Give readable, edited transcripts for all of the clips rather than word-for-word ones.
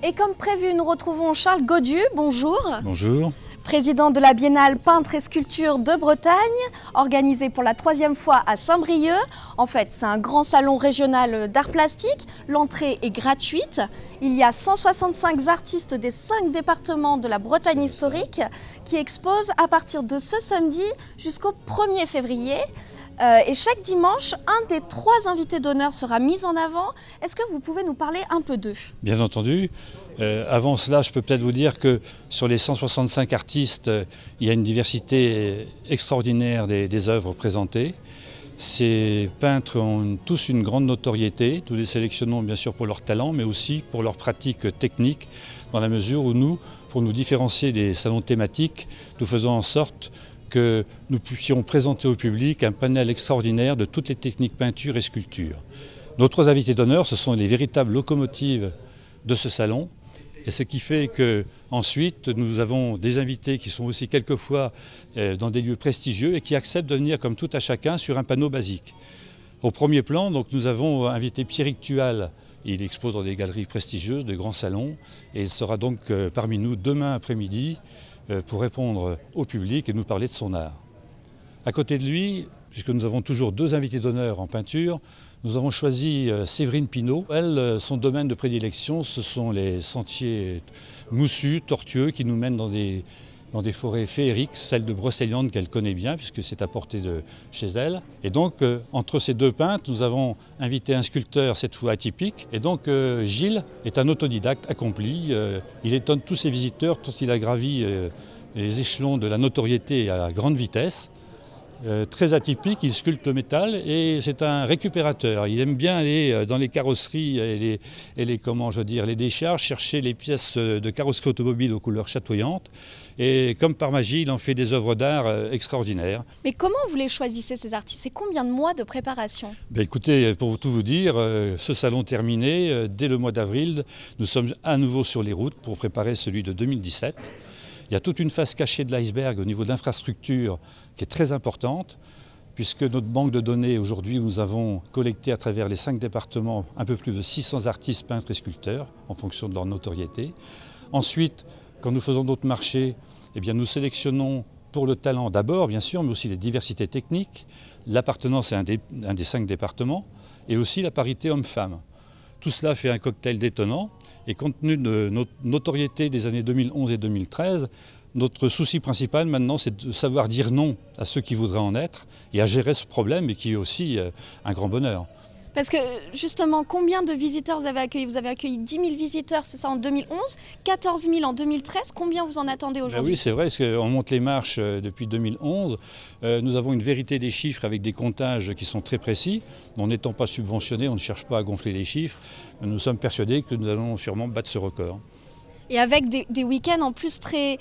Et comme prévu, nous retrouvons Charles Gaudu, bonjour. Bonjour. Président de la Biennale Peintres et Sculptures de Bretagne, organisée pour la 3e fois à Saint-Brieuc. En fait, c'est un grand salon régional d'art plastique. L'entrée est gratuite. Il y a 165 artistes des 5 départements de la Bretagne historique qui exposent à partir de ce samedi jusqu'au 1er février. Et chaque dimanche, un des 3 invités d'honneur sera mis en avant. Est-ce que vous pouvez nous parler un peu d'eux? Bien entendu. Avant cela, je peux peut-être vous dire que sur les 165 artistes, il y a une diversité extraordinaire des œuvres présentées. Ces peintres ont tous une grande notoriété. Nous les sélectionnons bien sûr pour leur talent, mais aussi pour leur pratique technique, dans la mesure où nous, pour nous différencier des salons thématiques, nous faisons en sorte que nous puissions présenter au public un panel extraordinaire de toutes les techniques peinture et sculpture. Nos 3 invités d'honneur, ce sont les véritables locomotives de ce salon. Et ce qui fait qu'ensuite, nous avons des invités qui sont aussi quelquefois dans des lieux prestigieux et qui acceptent de venir comme tout à chacun sur un panneau basique. Au premier plan, donc, nous avons invité Pierrick Tual. Il expose dans des galeries prestigieuses, de grands salons. Et il sera donc parmi nous demain après-midi pour répondre au public et nous parler de son art. À côté de lui, puisque nous avons toujours 2 invités d'honneur en peinture, nous avons choisi Séverine Pinault. Elle, son domaine de prédilection, ce sont les sentiers moussus, tortueux, qui nous mènent dans des forêts féeriques, celle de Brocéliande qu'elle connaît bien, puisque c'est à portée de chez elle. Et donc, entre ces 2 peintres, nous avons invité un sculpteur, cette fois atypique. Et donc, Gilles est un autodidacte accompli. Il étonne tous ses visiteurs, tant il a gravi les échelons de la notoriété à grande vitesse. Très atypique, il sculpte le métal et c'est un récupérateur. Il aime bien aller dans les carrosseries et les décharges, chercher les pièces de carrosserie automobile aux couleurs chatoyantes. Et comme par magie, il en fait des œuvres d'art extraordinaires. Mais comment vous les choisissez, ces artistes? C'est combien de mois de préparation? Écoutez, pour tout vous dire, ce salon terminé, dès le mois d'avril, nous sommes à nouveau sur les routes pour préparer celui de 2017. Il y a toute une face cachée de l'iceberg au niveau de l'infrastructure qui est très importante, puisque notre banque de données aujourd'hui, nous avons collecté à travers les 5 départements un peu plus de 600 artistes, peintres et sculpteurs en fonction de leur notoriété. Ensuite, quand nous faisons notre marché, eh bien, nous sélectionnons pour le talent d'abord, bien sûr, mais aussi les diversités techniques, l'appartenance à un des 5 départements et aussi la parité homme-femme. Tout cela fait un cocktail détonnant. Et compte tenu de notre notoriété des années 2011 et 2013, notre souci principal maintenant, c'est de savoir dire non à ceux qui voudraient en être et à gérer ce problème et qui est aussi un grand bonheur. Parce que justement, combien de visiteurs vous avez accueilli? Vous avez accueilli 10 000 visiteurs, c'est ça, en 2011, 14 000 en 2013. Combien vous en attendez aujourd'hui? Oui, c'est vrai, parce qu'on monte les marches depuis 2011. Nous avons une vérité des chiffres avec des comptages qui sont très précis. N'étant pas subventionnés, on ne cherche pas à gonfler les chiffres. Nous sommes persuadés que nous allons sûrement battre ce record. Et avec des week-ends en plus très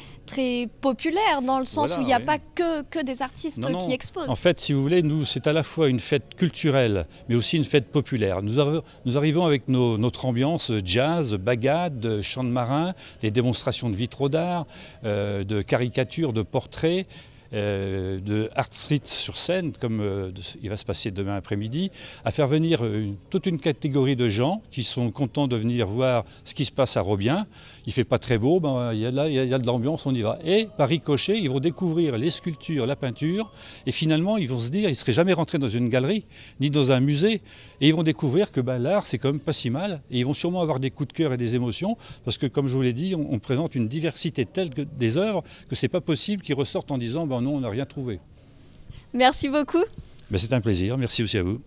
populaires, dans le sens où il n'y a pas que des artistes qui exposent. En fait, si vous voulez, nous, c'est à la fois une fête culturelle, mais aussi une fête populaire. Nous arrivons avec notre ambiance jazz, bagade, chant de marin, les démonstrations de vitraux d'art, de caricatures, de portraits, de Art Street sur scène, comme il va se passer demain après-midi, à faire venir toute une catégorie de gens qui sont contents de venir voir ce qui se passe à Robien. Il ne fait pas très beau, il y a de l'ambiance, on y va. Et par ricochet, ils vont découvrir les sculptures, la peinture, et finalement, ils vont se dire, ils ne seraient jamais rentrés dans une galerie, ni dans un musée, et ils vont découvrir que l'art, c'est quand même pas si mal, et ils vont sûrement avoir des coups de cœur et des émotions, parce que, comme je vous l'ai dit, on présente une diversité telle que des œuvres que ce n'est pas possible qu'ils ressortent en disant non, on n'a rien trouvé. Merci beaucoup. C'est un plaisir, merci aussi à vous.